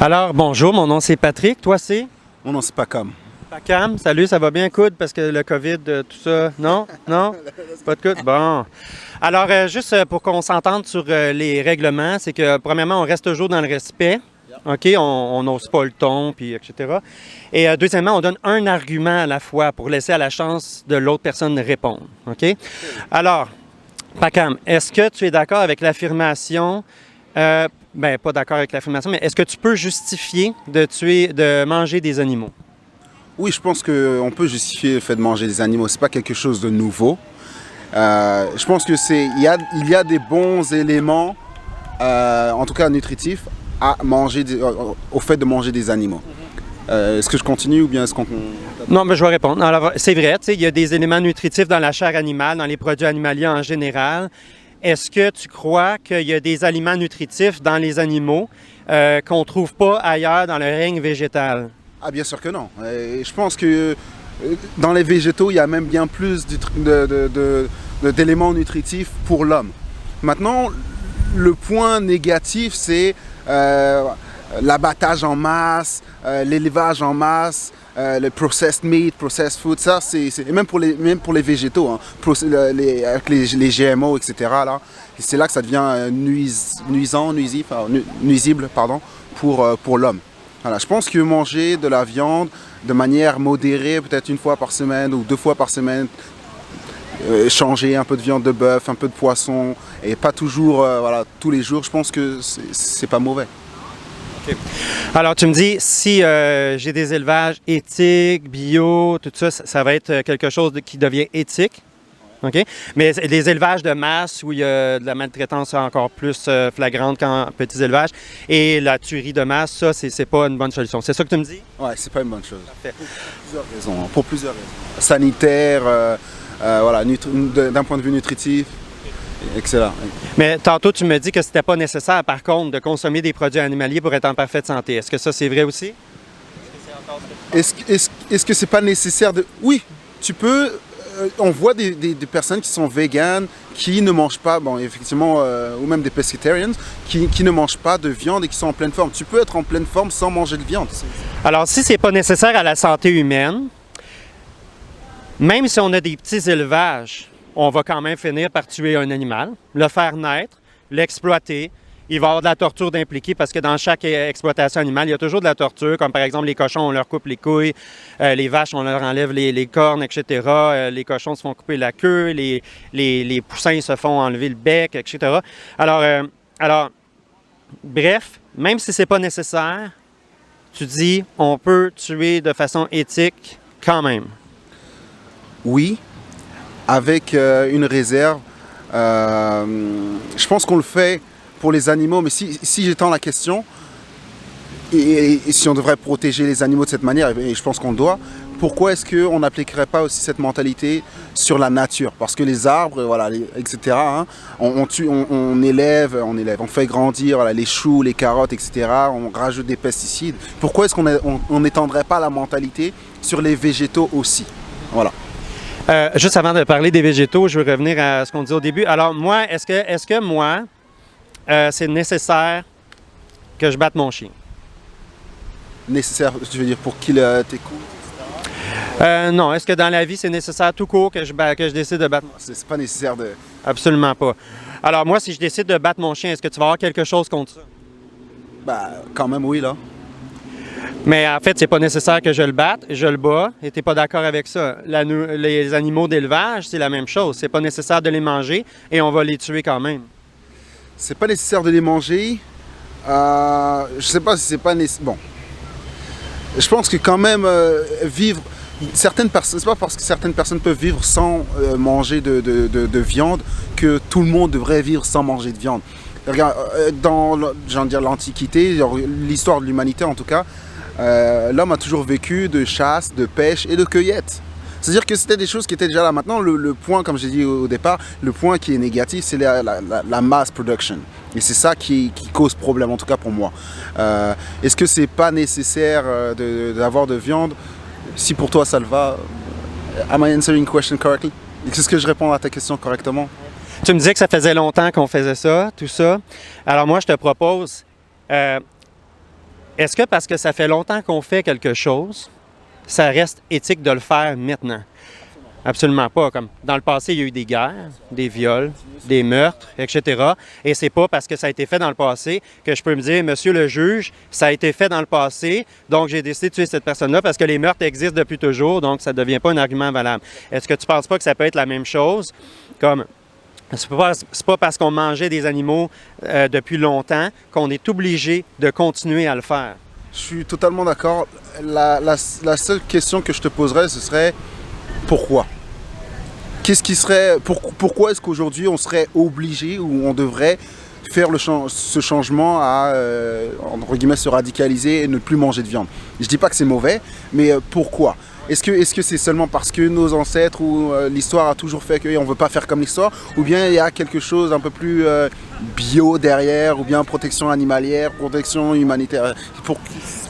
Alors, bonjour, mon nom c'est Patrick. Toi, c'est? Mon nom, c'est Pacam. Pacam. Salut, ça va bien, coude? Parce que le COVID, tout ça. Non? Non? Pas de coude? Bon. Alors, juste pour qu'on s'entende sur les règlements, c'est que, premièrement, on reste toujours dans le respect. OK? On n'ose pas le ton, puis etc. Et deuxièmement, on donne un argument à la fois pour laisser à la chance de l'autre personne de répondre. OK? Alors, Pacam, est-ce que tu es d'accord avec l'affirmation... pas d'accord avec l'affirmation, mais est-ce que tu peux justifier de manger des animaux? Oui, je pense qu'on peut justifier le fait de manger des animaux. C'est pas quelque chose de nouveau. Je pense que il y a des bons éléments, en tout cas nutritifs, à manger, au fait de manger des animaux. Est-ce que je continue ou bien est-ce qu'on... Non, mais je vais répondre. Alors, c'est vrai, il y a des éléments nutritifs dans la chair animale, dans les produits animaliers en général. Est-ce que tu crois qu'il y a des aliments nutritifs dans les animaux qu'on ne trouve pas ailleurs dans le règne végétal? Ah, bien sûr que non. Je pense que dans les végétaux, il y a même bien plus d'éléments nutritifs pour l'homme. Maintenant, le point négatif, c'est l'abattage en masse, l'élevage en masse, le processed meat, processed food, ça, et même pour les végétaux, hein, avec les GMO, etc. Là, c'est là que ça devient nuisible, pour l'homme. Voilà, je pense que manger de la viande de manière modérée, peut-être une fois par semaine ou 2 fois par semaine, changer un peu de viande de bœuf, un peu de poisson, et pas toujours tous les jours, je pense que c'est pas mauvais. Okay. Alors, tu me dis, si j'ai des élevages éthiques, bio, tout ça, ça va être quelque chose qui devient éthique. OK? Mais les élevages de masse où il y a de la maltraitance encore plus flagrante qu'en petits élevages et la tuerie de masse, ça, c'est pas une bonne solution. C'est ça que tu me dis? Oui, c'est pas une bonne chose. Parfait. Pour plusieurs raisons. Sanitaire, d'un point de vue nutritif. Excellent. Mais tantôt, tu me dis que c'était pas nécessaire, par contre, de consommer des produits animaliers pour être en parfaite santé. Est-ce que ça, c'est vrai aussi? Est-ce que c'est pas nécessaire de... Oui, tu peux... on voit des personnes qui sont véganes, qui ne mangent pas, effectivement, ou même des pescatarians, qui ne mangent pas de viande et qui sont en pleine forme. Tu peux être en pleine forme sans manger de viande. Alors, si c'est pas nécessaire à la santé humaine, même si on a des petits élevages, on va quand même finir par tuer un animal, le faire naître, l'exploiter. Il va y avoir de la torture d'impliquer parce que dans chaque exploitation animale, il y a toujours de la torture, comme par exemple les cochons, on leur coupe les couilles, les vaches, on leur enlève les cornes, etc. Les cochons se font couper la queue, les poussins se font enlever le bec, etc. Alors, bref, même si c'est pas nécessaire, tu dis on peut tuer de façon éthique quand même. Oui, avec une réserve. Je pense qu'on le fait pour les animaux, mais si j'étends la question, et si on devrait protéger les animaux de cette manière, et je pense qu'on doit, pourquoi est-ce qu'on n'appliquerait pas aussi cette mentalité sur la nature? Parce que les arbres, etc., hein, on élève, on fait grandir les choux, les carottes, etc., on rajoute des pesticides. Pourquoi est-ce qu'on n'étendrait pas la mentalité sur les végétaux aussi? Voilà. Juste avant de parler des végétaux, je veux revenir à ce qu'on disait au début. Alors moi, est-ce que moi, c'est nécessaire que je batte mon chien? Nécessaire, tu veux dire pour qu'il t'écoute, etc.? Non. Est-ce que dans la vie, c'est nécessaire tout court que je décide de battre mon chien? C'est pas nécessaire de... Absolument pas. Alors moi, si je décide de battre mon chien, est-ce que tu vas avoir quelque chose contre ça? Quand même, oui, là. Mais en fait, c'est pas nécessaire que je le batte, je le bats, et t'es pas d'accord avec ça. Les animaux d'élevage, c'est la même chose. C'est pas nécessaire de les manger, et on va les tuer quand même. C'est pas nécessaire de les manger. Je sais pas si c'est pas nécessaire. Bon. Je pense que quand même, vivre... Certaines personnes, c'est pas parce que certaines personnes peuvent vivre sans manger de viande que tout le monde devrait vivre sans manger de viande. Regarde, dans l'Antiquité, l'histoire de l'humanité en tout cas, l'homme a toujours vécu de chasse, de pêche et de cueillette. C'est-à-dire que c'était des choses qui étaient déjà là. Maintenant, le point, comme j'ai dit au départ, le point qui est négatif, c'est la mass production. Et c'est ça qui cause problème, en tout cas pour moi. Est-ce que c'est pas nécessaire d'avoir de viande? Si pour toi ça le va, am I answering the question correctly? Est-ce que je réponds à ta question correctement? Tu me disais que ça faisait longtemps qu'on faisait ça, tout ça. Alors moi, je te propose, est-ce que parce que ça fait longtemps qu'on fait quelque chose, ça reste éthique de le faire maintenant? Absolument pas. Comme dans le passé, il y a eu des guerres, des viols, des meurtres, etc. Et c'est pas parce que ça a été fait dans le passé que je peux me dire, Monsieur le juge, ça a été fait dans le passé, donc j'ai décidé de tuer cette personne-là parce que les meurtres existent depuis toujours, donc ça ne devient pas un argument valable. Est-ce que tu penses pas que ça peut être la même chose? Comme c'est pas parce qu'on mangeait des animaux depuis longtemps qu'on est obligé de continuer à le faire. Je suis totalement d'accord. La seule question que je te poserais, ce serait pourquoi? Qu'est-ce qui serait, pourquoi est-ce qu'aujourd'hui on serait obligé ou on devrait faire ce changement à, entre guillemets, se radicaliser et ne plus manger de viande? Je dis pas que c'est mauvais, mais pourquoi? Est-ce que c'est seulement parce que nos ancêtres ou l'histoire a toujours fait qu'on ne veut pas faire comme l'histoire, ou bien il y a quelque chose un peu plus bio derrière, ou bien protection animalière, protection humanitaire?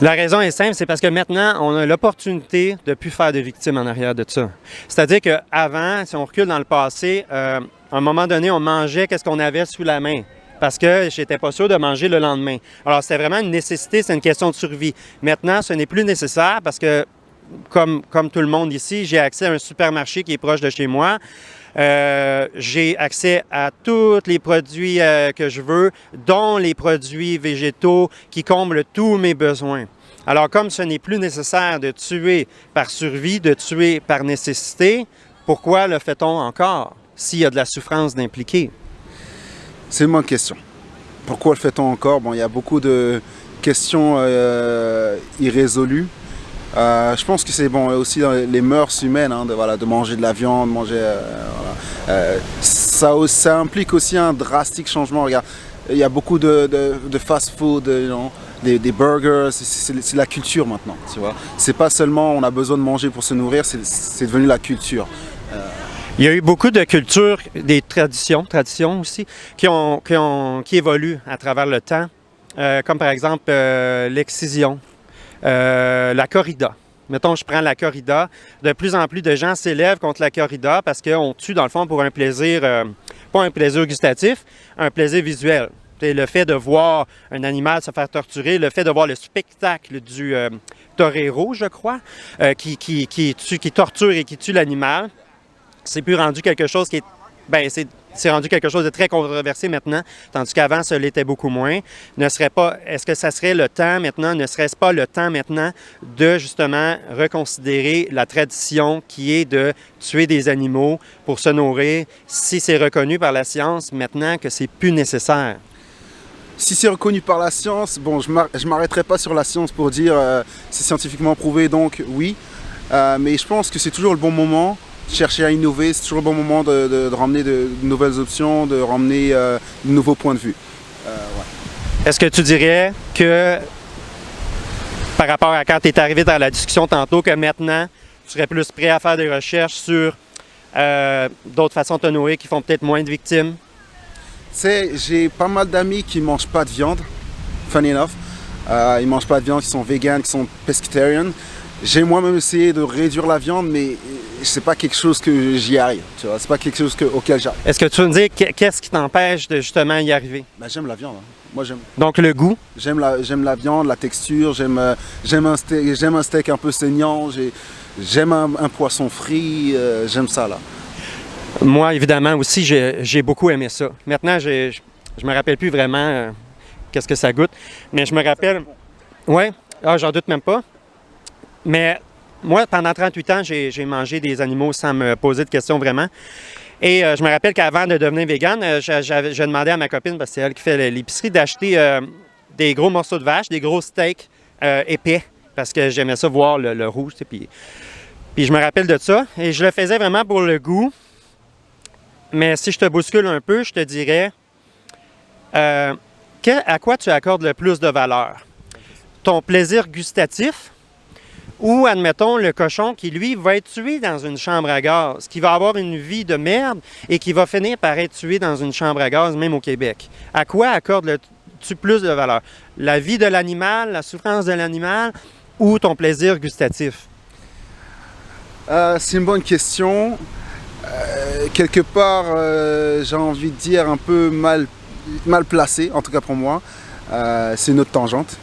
La raison est simple, c'est parce que maintenant, on a l'opportunité de ne plus faire de victimes en arrière de ça. C'est-à-dire qu'avant, si on recule dans le passé, à un moment donné, on mangeait qu'est-ce qu'on avait sous la main, parce que j'étais pas sûr de manger le lendemain. Alors, c'était vraiment une nécessité, c'est une question de survie. Maintenant, ce n'est plus nécessaire parce que comme tout le monde ici, j'ai accès à un supermarché qui est proche de chez moi. J'ai accès à tous les produits que je veux, dont les produits végétaux qui comblent tous mes besoins. Alors, comme ce n'est plus nécessaire de tuer par survie, de tuer par nécessité, pourquoi le fait-on encore s'il y a de la souffrance d'impliquer? C'est une bonne question. Pourquoi le fait-on encore? Bon, il y a beaucoup de questions irrésolues. Je pense que c'est bon aussi dans les mœurs humaines, hein, de manger de la viande, ça implique aussi un drastique changement. Regarde, il y a beaucoup de fast-food, des burgers, c'est la culture maintenant, tu vois. C'est pas seulement on a besoin de manger pour se nourrir, c'est devenu la culture. Il y a eu beaucoup de cultures, des traditions aussi, qui évoluent à travers le temps, comme par exemple l'excision. La corrida. Mettons, je prends la corrida. De plus en plus de gens s'élèvent contre la corrida parce qu'on tue, dans le fond, pour un plaisir, pas un plaisir gustatif, un plaisir visuel. C'est le fait de voir un animal se faire torturer, le fait de voir le spectacle du torero, je crois, qui torture et qui tue l'animal, c'est plus rendu quelque chose qui est... c'est rendu quelque chose de très controversé maintenant, tandis qu'avant, ça l'était beaucoup moins. Est-ce que ça serait le temps maintenant, ne serait-ce pas le temps maintenant de justement reconsidérer la tradition qui est de tuer des animaux pour se nourrir, si c'est reconnu par la science maintenant que c'est plus nécessaire? Si c'est reconnu par la science, bon, je m'arrêterai pas sur la science pour dire c'est scientifiquement prouvé, donc oui. Mais je pense que c'est toujours le bon moment. Chercher à innover, c'est toujours le bon moment de ramener de nouvelles options, de ramener de nouveaux points de vue. Ouais. Est-ce que tu dirais que, par rapport à quand tu es arrivé dans la discussion tantôt, que maintenant, tu serais plus prêt à faire des recherches sur d'autres façons de te nourrir qui font peut-être moins de victimes? Tu sais, j'ai pas mal d'amis qui ne mangent pas de viande, funny enough. Ils ne mangent pas de viande, qui sont véganes, qui sont pescatarians. J'ai moi-même essayé de réduire la viande, mais c'est pas quelque chose que j'y arrive. Tu vois, c'est pas quelque chose auquel j'arrive. Est-ce que tu veux me dire qu'est-ce qui t'empêche de justement y arriver? Ben, j'aime la viande. Hein. Moi, j'aime. Donc le goût? J'aime la viande, la texture. J'aime un steak un peu saignant. J'aime un poisson frit. J'aime ça là. Moi, évidemment aussi, j'ai beaucoup aimé ça. Maintenant, je me rappelle plus vraiment qu'est-ce que ça goûte, mais je me rappelle. Ouais. Ah, j'en doute même pas. Mais moi, pendant 38 ans, j'ai mangé des animaux sans me poser de questions vraiment. Et je me rappelle qu'avant de devenir végane, je demandais à ma copine, parce que c'est elle qui fait l'épicerie, d'acheter des gros morceaux de vache, des gros steaks épais, parce que j'aimais ça voir le rouge. Puis je me rappelle de ça. Et je le faisais vraiment pour le goût. Mais si je te bouscule un peu, je te dirais à quoi tu accordes le plus de valeur? Ton plaisir gustatif? Ou, admettons, le cochon qui, lui, va être tué dans une chambre à gaz, qui va avoir une vie de merde et qui va finir par être tué dans une chambre à gaz, même au Québec. À quoi accordes-tu plus de valeur? La vie de l'animal, la souffrance de l'animal ou ton plaisir gustatif? C'est une bonne question. Quelque part, j'ai envie de dire un peu mal placé, en tout cas pour moi. C'est une autre tangente.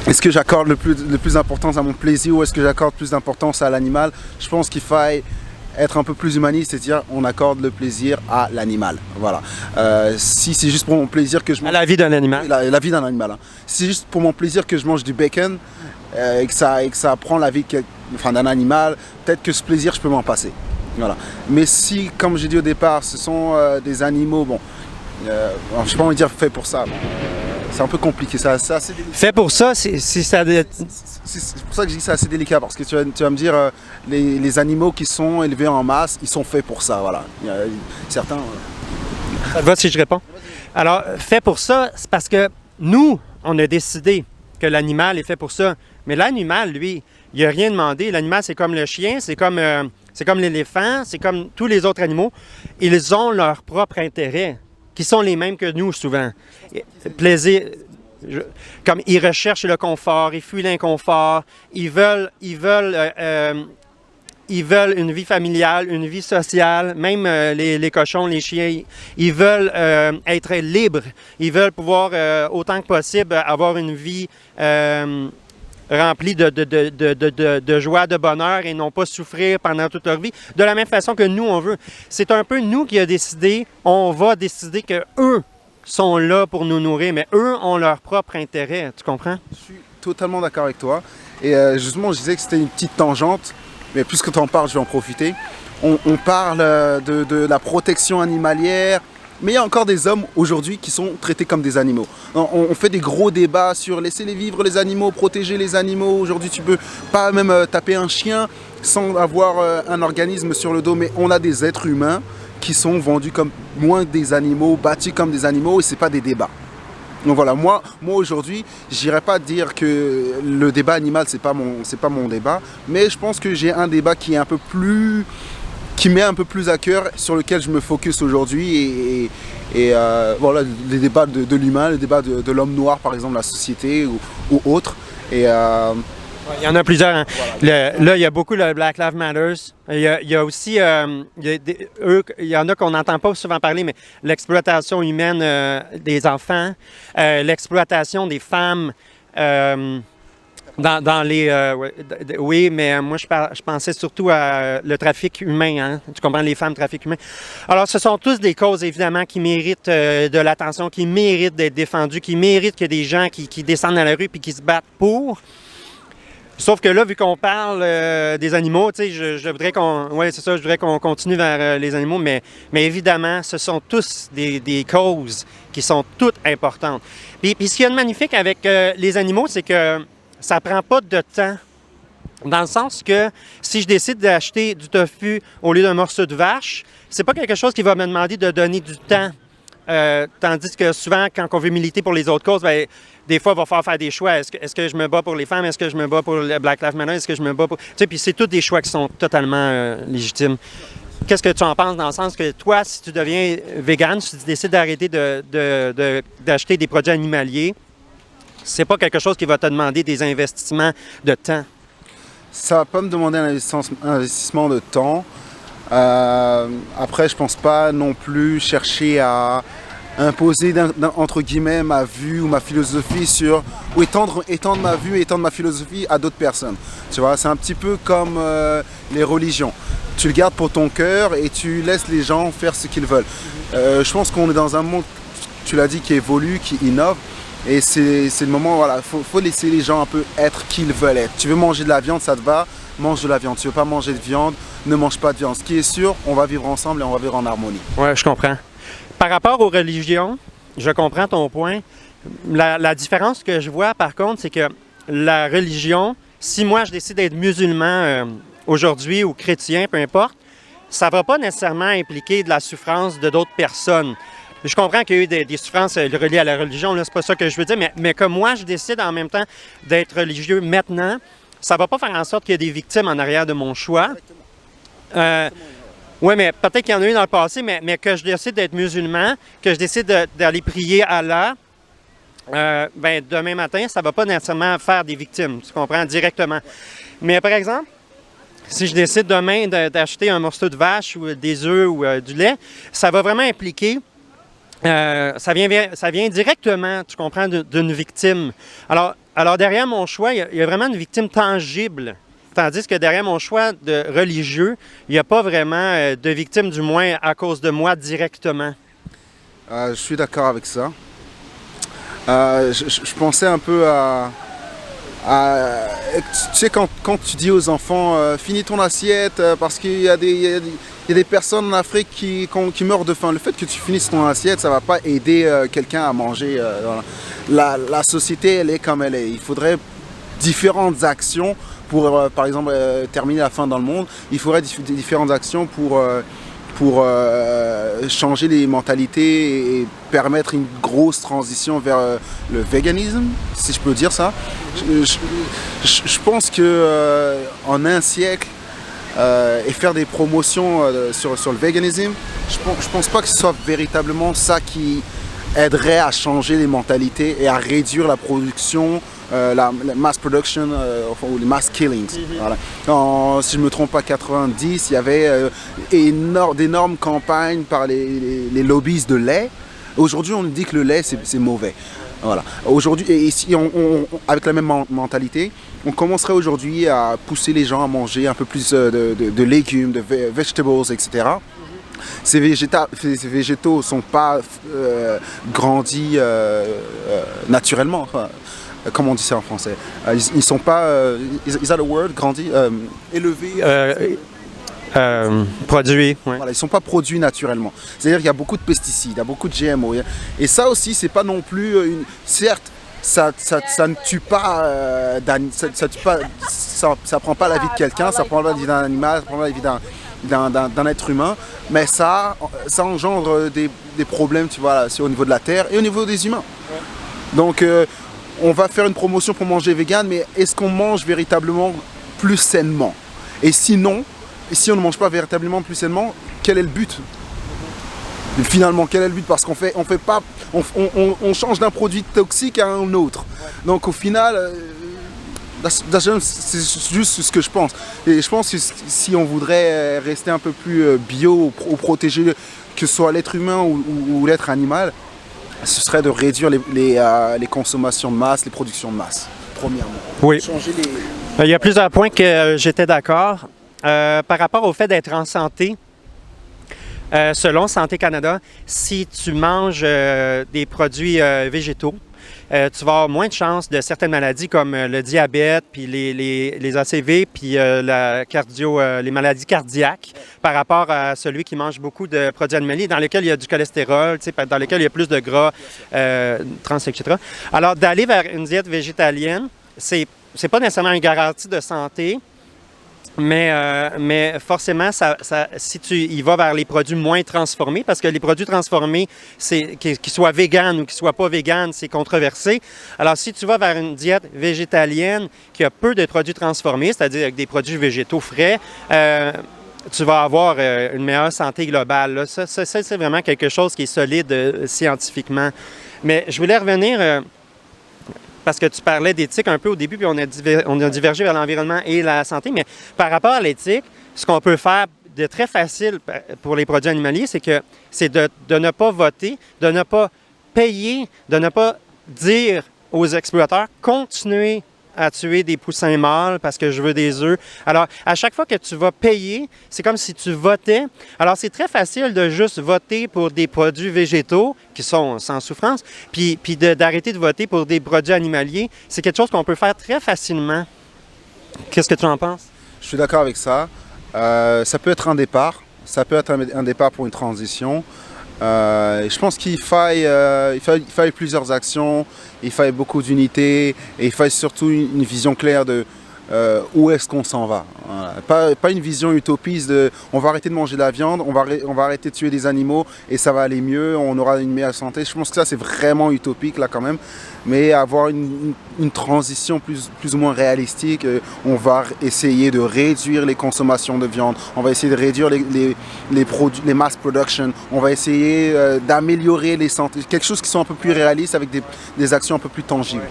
Est-ce que j'accorde le plus d'importance à mon plaisir ou est-ce que j'accorde plus d'importance à l'animal? Je pense qu'il faille être un peu plus humaniste, c'est-à-dire on accorde le plaisir à l'animal. Voilà. Si c'est juste pour mon plaisir que je mange... À la vie d'un animal. La vie d'un animal. Hein. Si c'est juste pour mon plaisir que je mange du bacon et que ça prend la vie d'un animal, peut-être que ce plaisir, je peux m'en passer. Voilà. Mais si, comme j'ai dit au départ, ce sont des animaux, bon, je n'ai pas envie de dire fait pour ça. Bon, c'est un peu compliqué. C'est assez délicat. Fait pour ça, c'est ça. C'est pour ça que je dis que c'est assez délicat, parce que tu vas me dire, les animaux qui sont élevés en masse, ils sont faits pour ça, voilà. Il y a certains... Ça te va si je réponds? Alors, fait pour ça, c'est parce que nous, on a décidé que l'animal est fait pour ça. Mais l'animal, lui, il n'a rien demandé. L'animal, c'est comme le chien, c'est comme l'éléphant, c'est comme tous les autres animaux. Ils ont leur propre intérêt, qui sont les mêmes que nous, souvent. Plaisir... Comme ils recherchent le confort, ils fuient l'inconfort, ils veulent une vie familiale, une vie sociale, même les cochons, les chiens, ils veulent être libres, ils veulent pouvoir autant que possible avoir une vie remplie de joie, de bonheur et non pas souffrir pendant toute leur vie, de la même façon que nous, on veut. C'est un peu nous qui a décidé, on va décider que eux sont là pour nous nourrir, mais eux ont leur propre intérêt, tu comprends? Je suis totalement d'accord avec toi. Et justement, je disais que c'était une petite tangente, mais puisque tu en parles, je vais en profiter. On parle de la protection animalière, mais il y a encore des hommes aujourd'hui qui sont traités comme des animaux. On fait des gros débats sur laisser-les vivre les animaux, protéger les animaux. Aujourd'hui, tu peux pas même taper un chien sans avoir un organisme sur le dos, mais on a des êtres humains qui sont vendus comme moins des animaux, bâtis comme des animaux, et c'est pas des débats. Donc voilà, moi aujourd'hui, j'irais pas dire que le débat animal c'est pas mon débat, mais je pense que j'ai un débat qui est un peu plus, qui m'est un peu plus à cœur, sur lequel je me focus aujourd'hui, et voilà, les débats de l'humain, les débats de l'homme noir par exemple, la société ou autre, et il y en a plusieurs. Hein. Voilà. Là, il y a beaucoup le Black Lives Matter. Il y a aussi, il y en a qu'on n'entend pas souvent parler, mais l'exploitation humaine des enfants, l'exploitation des femmes dans les... oui, mais moi, je pensais surtout à le trafic humain. Hein? Tu comprends, les femmes, trafic humain. Alors, ce sont tous des causes, évidemment, qui méritent de l'attention, qui méritent d'être défendues, qui méritent que des gens qui descendent dans la rue et qui se battent pour. Sauf que là, vu qu'on parle des animaux, tu sais, je voudrais je voudrais qu'on continue vers les animaux, mais évidemment, ce sont tous des causes qui sont toutes importantes. Puis ce qu'il y a de magnifique avec les animaux, c'est que ça prend pas de temps. Dans le sens que si je décide d'acheter du tofu au lieu d'un morceau de vache, c'est pas quelque chose qui va me demander de donner du temps. Tandis que souvent, quand on veut militer pour les autres causes, bien, des fois, il va falloir faire des choix. Est-ce que je me bats pour les femmes? Est-ce que je me bats pour le Black Lives Matter? Est-ce que je me bats pour... Tu sais, puis c'est tous des choix qui sont totalement légitimes. Qu'est-ce que tu en penses dans le sens que toi, si tu deviens vegan, si tu décides d'arrêter d'acheter des produits animaliers, c'est pas quelque chose qui va te demander des investissements de temps? Ça va pas me demander un investissement de temps. Après, je pense pas non plus chercher à imposer entre guillemets ma vue ou ma philosophie sur ou étendre ma vue et étendre ma philosophie à d'autres personnes. Tu vois, c'est un petit peu comme les religions. Tu le gardes pour ton cœur et tu laisses les gens faire ce qu'ils veulent. Je pense qu'on est dans un monde, tu l'as dit, qui évolue, qui innove. Et c'est le moment, voilà, faut laisser les gens un peu être qui ils veulent être. Tu veux manger de la viande, ça te va, mange de la viande. Tu veux pas manger de viande, ne mange pas de viande. Ce qui est sûr, on va vivre ensemble et on va vivre en harmonie. Oui, je comprends. Par rapport aux religions, je comprends ton point. La différence que je vois, par contre, c'est que la religion, si moi je décide d'être musulman aujourd'hui ou chrétien, peu importe, ça ne va pas nécessairement impliquer de la souffrance de d'autres personnes. Je comprends qu'il y a eu des souffrances reliées à la religion, c'est pas ça que je veux dire, mais que moi je décide en même temps d'être religieux maintenant, ça ne va pas faire en sorte qu'il y ait des victimes en arrière de mon choix. Oui, mais peut-être qu'il y en a eu dans le passé, mais que je décide d'être musulman, que je décide d'aller prier Allah, ben demain matin, ça ne va pas nécessairement faire des victimes, tu comprends, directement. Mais par exemple, si je décide demain d'acheter un morceau de vache ou des œufs ou du lait, ça va vraiment impliquer Ça vient directement, tu comprends, d'une victime. Alors derrière mon choix, il y a vraiment une victime tangible. Tandis que derrière mon choix de religieux, il n'y a pas vraiment de victime, du moins à cause de moi directement. Je suis d'accord avec ça. Je pensais un peu tu sais, quand tu dis aux enfants finis ton assiette parce qu'il y a des personnes en Afrique qui meurent de faim. Le fait que tu finisses ton assiette, ça ne va pas aider quelqu'un à manger. La société, elle est comme elle est. Il faudrait différentes actions pour, par exemple, terminer la faim dans le monde. Il faudrait différentes actions pour changer les mentalités et permettre une grosse transition vers le véganisme, si je peux dire ça. Je pense que en un siècle et faire des promotions sur le véganisme, je pense pas que ce soit véritablement ça qui aiderait à changer les mentalités et à réduire la production, la mass production ou les mass killings. Voilà. Si je ne me trompe pas, 90, il y avait d'énormes campagnes par les lobbies de lait. Aujourd'hui, on dit que le lait, c'est mauvais. Voilà. Aujourd'hui, et si avec la même mentalité, on commencerait aujourd'hui à pousser les gens à manger un peu plus de légumes, de vegetables, etc. Ces végétaux ne sont pas grandis naturellement. Comment on dit ça en français? Ils ne sont pas, is that a word? Grandis, élevés. Produits, oui. Voilà, ils ne sont pas produits naturellement. C'est-à-dire qu'il y a beaucoup de pesticides, il y a beaucoup de GMO. Et ça aussi, c'est pas non plus certes, ça ne tue pas, ça prend pas la vie de quelqu'un, ça prend pas la vie d'un animal, ça prend pas la vie d'un être humain, mais ça engendre des problèmes, tu vois, là, au niveau de la terre et au niveau des humains. Donc, on va faire une promotion pour manger vegan, mais est-ce qu'on mange véritablement plus sainement? Et sinon, si on ne mange pas véritablement plus sainement, quel est le but? Finalement, quel est le but? Parce on change d'un produit toxique à un autre. Donc au final, c'est juste ce que je pense. Et je pense que si on voudrait rester un peu plus bio ou protéger que ce soit l'être humain ou l'être animal, ce serait de réduire les consommations de masse, les productions de masse, premièrement. Oui. Il y a plusieurs points que j'étais d'accord. Par rapport au fait d'être en santé, selon Santé Canada, si tu manges des produits végétaux, tu vas avoir moins de chances de certaines maladies comme le diabète, puis les ACV, puis les maladies cardiaques par rapport à celui qui mange beaucoup de produits animaliers dans lesquels il y a du cholestérol, dans lesquels il y a plus de gras trans, etc. Alors, d'aller vers une diète végétalienne, c'est pas nécessairement une garantie de santé, mais forcément, si tu y vas vers les produits moins transformés, parce que les produits transformés, qu'ils soient véganes ou qu'ils ne soient pas véganes, c'est controversé. Alors, si tu vas vers une diète végétalienne qui a peu de produits transformés, c'est-à-dire avec des produits végétaux frais, tu vas avoir une meilleure santé globale. Là. Ça, c'est vraiment quelque chose qui est solide scientifiquement. Mais je voulais revenir... parce que tu parlais d'éthique un peu au début, puis on a divergé vers l'environnement et la santé, mais par rapport à l'éthique, ce qu'on peut faire de très facile pour les produits animaliers, c'est de ne pas voter, de ne pas payer, de ne pas dire aux exploiteurs « continuez à tuer des poussins mâles parce que je veux des œufs ». Alors, à chaque fois que tu vas payer, c'est comme si tu votais. Alors, c'est très facile de juste voter pour des produits végétaux qui sont sans souffrance, puis d'arrêter de voter pour des produits animaliers. C'est quelque chose qu'on peut faire très facilement. Qu'est-ce que tu en penses? Je suis d'accord avec ça. Ça peut être un départ. Ça peut être un départ pour une transition. Je pense qu'il faille plusieurs actions, il faille beaucoup d'unité et il faille surtout une vision claire de où est-ce qu'on s'en va. Voilà. Pas une vision utopiste de on va arrêter de manger de la viande, on va arrêter de tuer des animaux et ça va aller mieux, on aura une meilleure santé. Je pense que ça c'est vraiment utopique là quand même, mais avoir une transition plus ou moins réalistique, on va essayer de réduire les consommations de viande, on va essayer de réduire les produits, les mass production, on va essayer d'améliorer les santé, quelque chose qui soit un peu plus réaliste avec des actions un peu plus tangibles.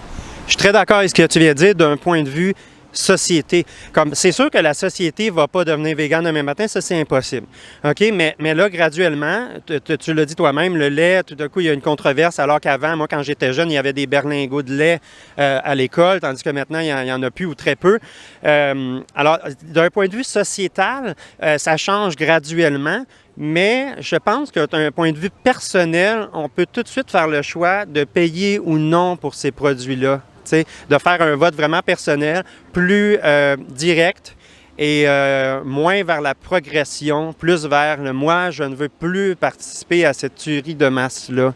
Je suis très d'accord avec ce que tu viens de dire d'un point de vue société. Comme, c'est sûr que la société ne va pas devenir végane demain matin, ça c'est impossible. OK? Mais là, graduellement, tu l'as dit toi-même, le lait, tout d'un coup, il y a une controverse, alors qu'avant, moi, quand j'étais jeune, il y avait des berlingots de lait à l'école, tandis que maintenant, il n'y en a plus ou très peu. Alors, d'un point de vue sociétal, ça change graduellement. Mais je pense que d'un point de vue personnel, on peut tout de suite faire le choix de payer ou non pour ces produits-là. T'sais, de faire un vote vraiment personnel, plus direct et moins vers la progression, plus vers le « moi, je ne veux plus participer à cette tuerie de masse-là ».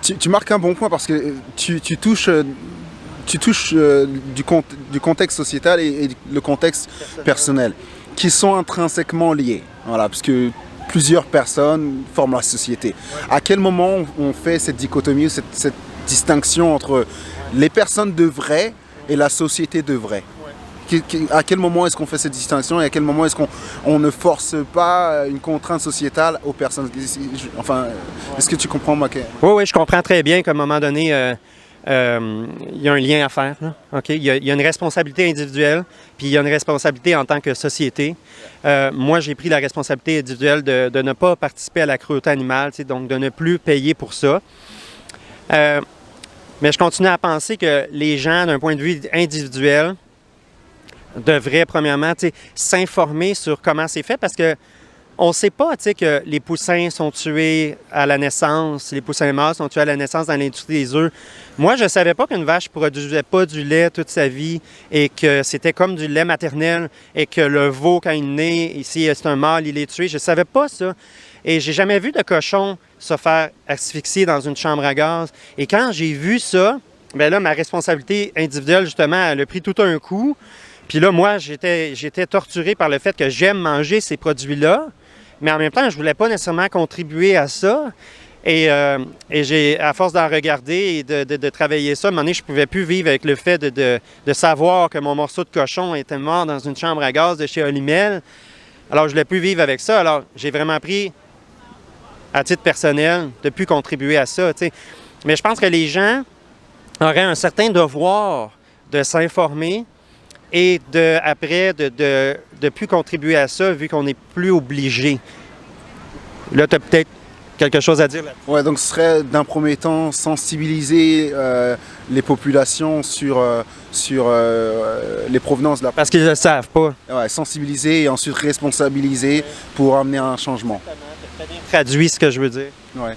Tu marques un bon point parce que tu touches du contexte sociétal et le contexte personnel qui sont intrinsèquement liés. Voilà, parce que plusieurs personnes forment la société. Ouais. À quel moment on fait cette dichotomie, cette distinction entre les personnes devraient et la société devrait? Ouais. À quel moment est-ce qu'on fait cette distinction et à quel moment est-ce qu'on ne force pas une contrainte sociétale aux personnes? Enfin, est-ce que tu comprends, Maquet? Oui, je comprends très bien qu'à un moment donné, il y a un lien à faire. Là. Okay? Il y a une responsabilité individuelle, puis il y a une responsabilité en tant que société. Moi, j'ai pris la responsabilité individuelle de ne pas participer à la cruauté animale, donc de ne plus payer pour ça. Mais je continue à penser que les gens, d'un point de vue individuel, devraient, premièrement, s'informer sur comment c'est fait, parce que on ne sait pas que les poussins sont tués à la naissance, les poussins mâles sont tués à la naissance dans l'industrie des œufs. Moi, je ne savais pas qu'une vache ne produisait pas du lait toute sa vie et que c'était comme du lait maternel et que le veau, quand il naît, ici, c'est un mâle, il est tué. Je ne savais pas ça. Et j'ai jamais vu de cochon se faire asphyxier dans une chambre à gaz. Et quand j'ai vu ça, bien là, ma responsabilité individuelle, justement, elle a pris tout un coup. Puis là, moi, j'étais torturé par le fait que j'aime manger ces produits-là. Mais en même temps, je ne voulais pas nécessairement contribuer à ça. Et j'ai, à force d'en regarder et de travailler ça, à un moment donné, je ne pouvais plus vivre avec le fait de savoir que mon morceau de cochon était mort dans une chambre à gaz de chez Olimel. Alors, je ne voulais plus vivre avec ça. Alors, j'ai vraiment pris, à titre personnel, de ne plus contribuer à ça. T'sais. Mais je pense que les gens auraient un certain devoir de s'informer et après de plus contribuer à ça, vu qu'on n'est plus obligé. Là, tu as peut-être quelque chose à dire là-dessus. Oui, donc ce serait d'un premier temps sensibiliser les populations sur les provenances de la... Parce qu'ils ne le savent pas. Ouais, sensibiliser et ensuite responsabiliser pour amener un changement. Tu as bien traduit ce que je veux dire. Ouais.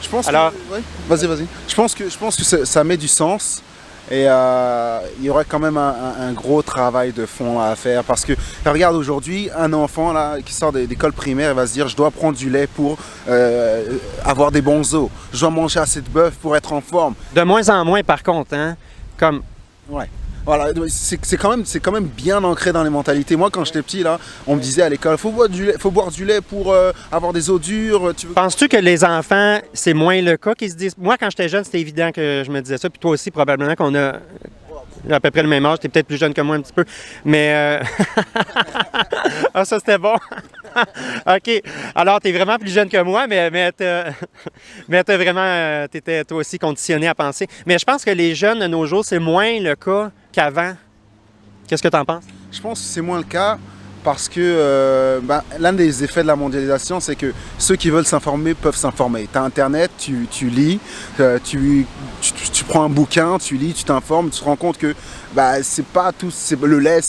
Je pense alors, que... Ouais, vas-y. Je pense que ça met du sens. Et il y aurait quand même un gros travail de fond à faire parce que regarde aujourd'hui un enfant là qui sort d'école primaire, il va se dire je dois prendre du lait pour avoir des bons os, je dois manger assez de bœuf pour être en forme. De moins en moins par contre, hein, comme... Ouais. Voilà, c'est quand même bien ancré dans les mentalités. Moi, quand j'étais petit, là, on me disait à l'école, faut boire du lait pour avoir des os durs. Penses-tu que les enfants, c'est moins le cas qu'ils se disent? Moi, quand j'étais jeune, c'était évident que je me disais ça. Puis toi aussi, probablement qu'on a à peu près le même âge. T'es peut-être plus jeune que moi un petit peu. Mais... ah, ça, c'était bon. OK. Alors, tu es vraiment plus jeune que moi, mais t'as vraiment... t'étais toi aussi conditionné à penser. Mais je pense que les jeunes de nos jours, c'est moins le cas qu'avant. Qu'est-ce que tu en penses? Je pense que c'est moins le cas parce que l'un des effets de la mondialisation, c'est que ceux qui veulent s'informer peuvent s'informer. Tu as Internet, tu lis, tu prends un bouquin, tu lis, tu t'informes, tu te rends compte que c'est pas tout, le lait,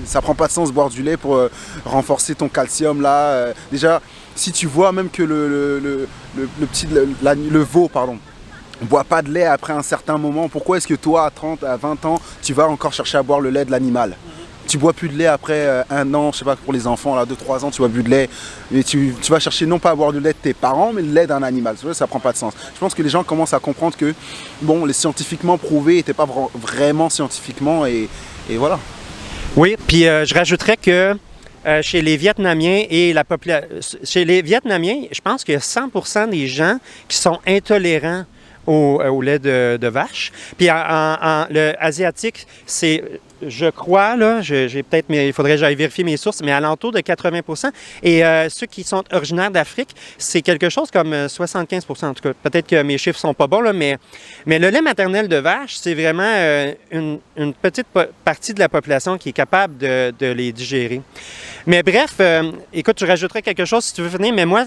ça prend pas de sens de boire du lait pour renforcer ton calcium là. Déjà, si tu vois même que le veau, pardon, on ne boit pas de lait après un certain moment, pourquoi est-ce que toi, à 30, à 20 ans, tu vas encore chercher à boire le lait de l'animal? Tu bois plus de lait après un an, je sais pas, pour les enfants, là, 2-3 ans, tu bois plus de lait. Et tu vas chercher non pas à boire du lait de tes parents, mais le lait d'un animal. Ça prend pas de sens. Je pense que les gens commencent à comprendre que, bon, les scientifiquement prouvés n'étaient pas vraiment scientifiquement, et voilà. Oui, puis je rajouterais que chez les Vietnamiens et la population... Chez les Vietnamiens, je pense qu'il y a 100% des gens qui sont intolérants au lait de vache. Puis le asiatique, c'est je crois, là, j'ai peut-être, mais il faudrait que j'aille vérifier mes sources, mais alentour de 80 %. Et ceux qui sont originaires d'Afrique, c'est quelque chose comme 75 % en tout cas. Peut-être que mes chiffres sont pas bons, là, mais le lait maternel de vache, c'est vraiment une petite partie de la population qui est capable de les digérer. Mais bref, écoute, je rajouterai quelque chose si tu veux finir, mais moi,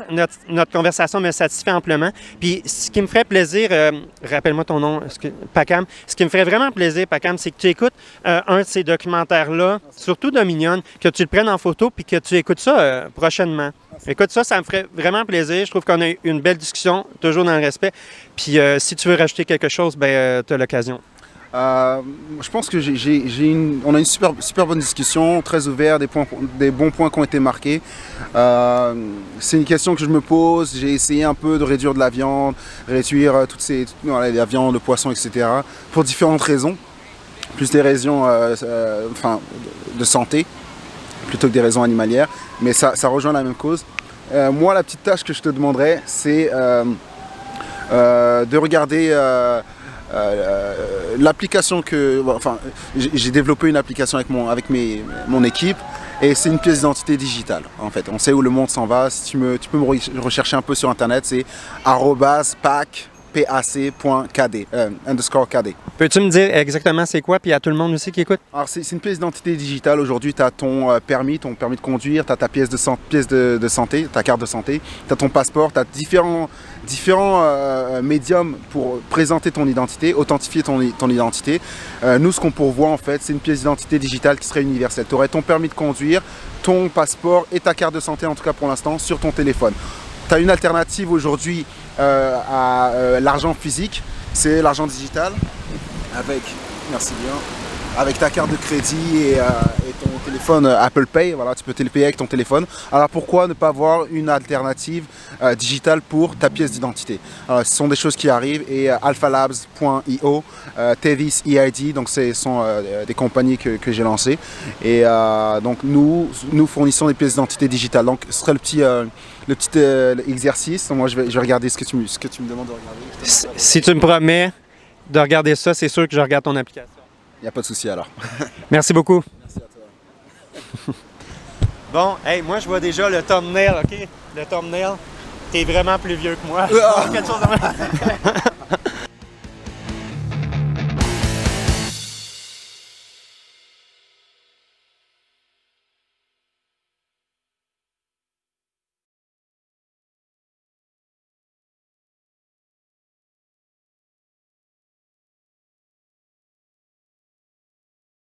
notre conversation me satisfait amplement. Puis ce qui me ferait plaisir, rappelle-moi ton nom, Pacam, ce qui me ferait vraiment plaisir, Pacam, c'est que tu écoutes un de ces documentaires-là, surtout Dominion, que tu le prennes en photo puis que tu écoutes ça prochainement. Écoute, ça me ferait vraiment plaisir. Je trouve qu'on a eu une belle discussion, toujours dans le respect. Puis si tu veux rajouter quelque chose, ben tu as l'occasion. Je pense que on a une super bonne discussion, très ouverte, des bons points qui ont été marqués. C'est une question que je me pose. J'ai essayé un peu de réduire de la viande, réduire la viande, le poisson, etc. pour différentes raisons. Plus des raisons de santé plutôt que des raisons animalières. Mais ça rejoint la même cause. Moi, la petite tâche que je te demanderais, c'est de regarder... l'application j'ai développé une application avec mon équipe et c'est une pièce d'identité digitale en fait. On sait où le monde s'en va. Si tu peux me rechercher un peu sur internet, c'est @pac.kd _kd. Peux-tu me dire exactement c'est quoi, puis à tout le monde aussi qui écoute? Alors c'est une pièce d'identité digitale. Aujourd'hui, tu as ton permis de conduire, tu as ta pièce de santé, ta carte de santé, tu as ton passeport, tu as différents médiums pour présenter ton identité, authentifier ton identité. Nous, ce qu'on pourvoit en fait, c'est une pièce d'identité digitale qui serait universelle. Tu aurais ton permis de conduire, ton passeport et ta carte de santé, en tout cas pour l'instant, sur ton téléphone. Tu as une alternative aujourd'hui à l'argent physique, c'est l'argent digital avec ta carte de crédit et ton téléphone Apple Pay. Voilà, tu peux te le payer avec ton téléphone. Alors pourquoi ne pas avoir une alternative digitale pour ta pièce d'identité? Ce sont des choses qui arrivent et alphalabs.io, Tevis EID, donc ce sont des compagnies que j'ai lancées. Et donc nous fournissons des pièces d'identité digitales. Donc ce serait le petit exercice. Moi je vais regarder ce que tu me demandes de regarder. Si tu me promets de regarder ça, c'est sûr que je regarde ton application. Il n'y a pas de souci alors. Merci beaucoup. Merci à toi. Bon, hey, moi je vois déjà le thumbnail, OK? Le thumbnail. T'es vraiment plus vieux que moi. Quelque chose de...